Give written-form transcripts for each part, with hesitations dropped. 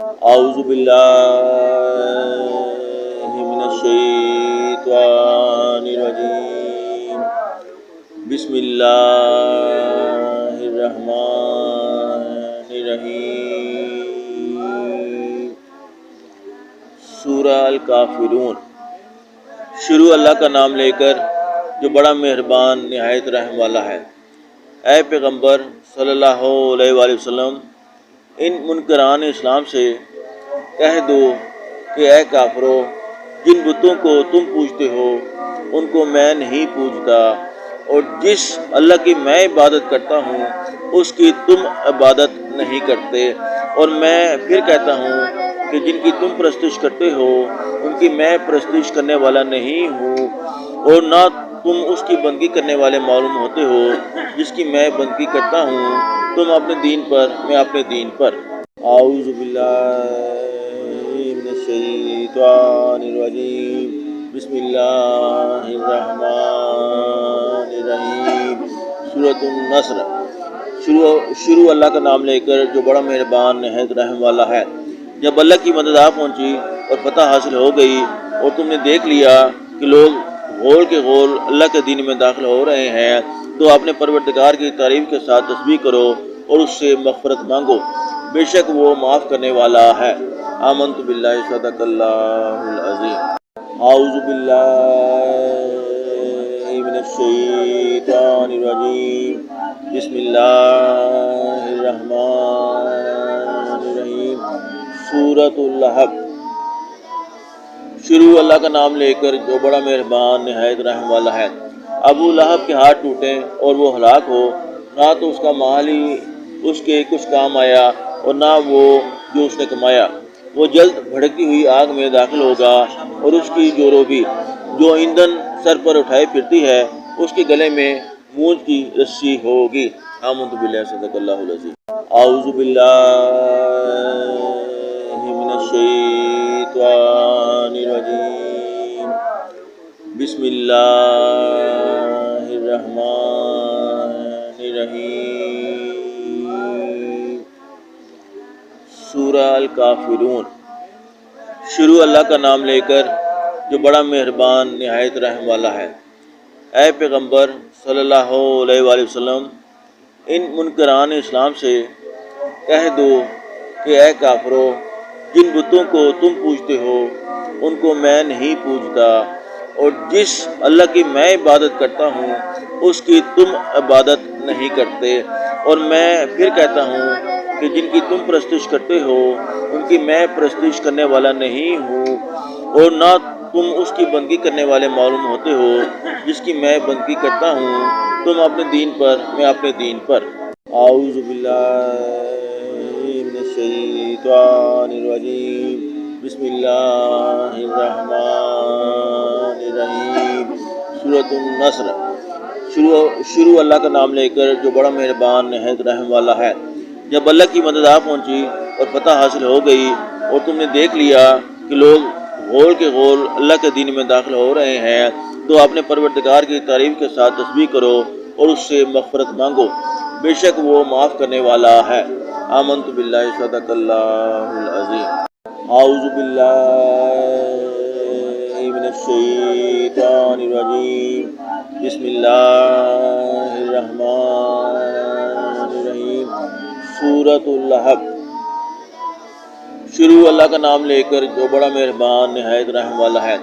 اعوذ باللہ من الشیطان الرجیم بسم اللہ الرحمن الرحیم سورہ الکافرون۔ شروع اللہ کا نام لے کر جو بڑا مہربان نہایت رحم والا ہے۔ اے پیغمبر صلی اللہ علیہ وآلہ وسلم، ان منکران اسلام سے کہہ دو کہ اے کافرو، جن بتوں کو تم پوجتے ہو ان کو میں نہیں پوجتا، اور جس اللہ کی میں عبادت کرتا ہوں اس کی تم عبادت نہیں کرتے، اور میں پھر کہتا ہوں کہ جن کی تم پرستش کرتے ہو ان کی میں پرستش کرنے والا نہیں ہوں، اور نہ تم اس کی بندگی کرنے والے معلوم ہوتے ہو جس کی میں بندگی کرتا ہوں، تم اپنے دین پر میں اپنے دین پر۔ اعوذ باللہ من الشیطان الرجیم بسم اللہ الرحمن الرحیم سورۃ النصر۔ شروع اللہ کا نام لے کر جو بڑا مہربان نہایت رحم والا ہے۔ جب اللہ کی مدد آ پہنچی اور فتح حاصل ہو گئی اور تم نے دیکھ لیا کہ لوگ غول کے غول اللہ کے دین میں داخل ہو رہے ہیں، تو اپنے پروردگار کی تعریف کے ساتھ تسبیح کرو اور اس سے مغفرت مانگو، بے شک وہ معاف کرنے والا ہے۔ آمنت باللہ، صدق اللہ العظیم۔ اعوذ باللہ من الشیطان الرجیم بسم اللہ الرحمن الرحیم سورۃ اللہب۔ شروع اللہ کا نام لے کر جو بڑا مہربان نہایت رحم والا ہے۔ ابو لہب کے ہاتھ ٹوٹے اور وہ ہلاک ہو، نہ تو اس کا مال ہی اس کے کچھ کام آیا اور نہ وہ جو اس نے کمایا۔ وہ جلد بھڑکتی ہوئی آگ میں داخل ہوگا، اور اس کی جورو بھی جو ایندھن سر پر اٹھائے پھرتی ہے اس کے گلے میں مونج کی رسی ہوگی۔ آمنت باللہ، صدق اللہ العظیم۔ اعوذ باللہ من الشیطان الرجیم بسم اللہ الرحمن الرحیم سورہ الکافرون۔ شروع اللہ کا نام لے کر جو بڑا مہربان نہایت رحم والا ہے۔ اے پیغمبر صلی اللہ علیہ وآلہ وسلم، ان منکران اسلام سے کہہ دو کہ اے کافرو، جن بتوں کو تم پوجتے ہو ان کو میں نہیں پوجتا، اور جس اللہ کی میں عبادت کرتا ہوں اس کی تم عبادت نہیں کرتے، اور میں پھر کہتا ہوں کہ جن کی تم پرستش کرتے ہو ان کی میں پرستش کرنے والا نہیں ہوں، اور نہ تم اس کی بندگی کرنے والے معلوم ہوتے ہو جس کی میں بندگی کرتا ہوں، تم اپنے دین پر میں اپنے دین پر۔ اعوذ باللہ من الشیطان الرجیم بسم اللہ الرحمن الرحیم سورۃ النصر۔ شروع اللہ کا نام لے کر جو بڑا مہربان نہایت رحم والا ہے۔ جب اللہ کی مدد آ پہنچی اور فتح حاصل ہو گئی اور تم نے دیکھ لیا کہ لوگ غول کے غول اللہ کے دین میں داخل ہو رہے ہیں، تو اپنے پروردگار کی تعریف کے ساتھ تسبیح کرو اور اس سے مغفرت مانگو، بے شک وہ معاف کرنے والا ہے۔ آمنت باللہ، صدق اللہ العظیم۔ اعوذ باللہ من الشیطان الرجیم بسم اللہ الرحمن الرحیم سورۃ اللہب۔ شروع اللہ کا نام لے کر جو بڑا مہربان نہایت رحم والا ہے۔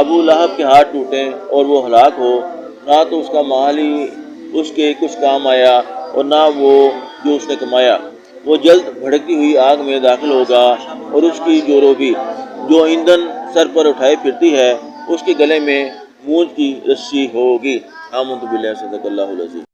ابو لہب کے ہاتھ ٹوٹے اور وہ ہلاک ہو، نہ تو اس کا مال ہی اس کے کچھ کام آیا اور نہ وہ جو اس نے کمایا۔ وہ جلد بھڑکتی ہوئی آگ میں داخل ہوگا، اور اس کی جورو بھی جو ایندھن سر پر اٹھائے پھرتی ہے اس کے گلے میں مونج کی رسی ہوگی۔ آمنت باللہ، صدق اللہ العظیم۔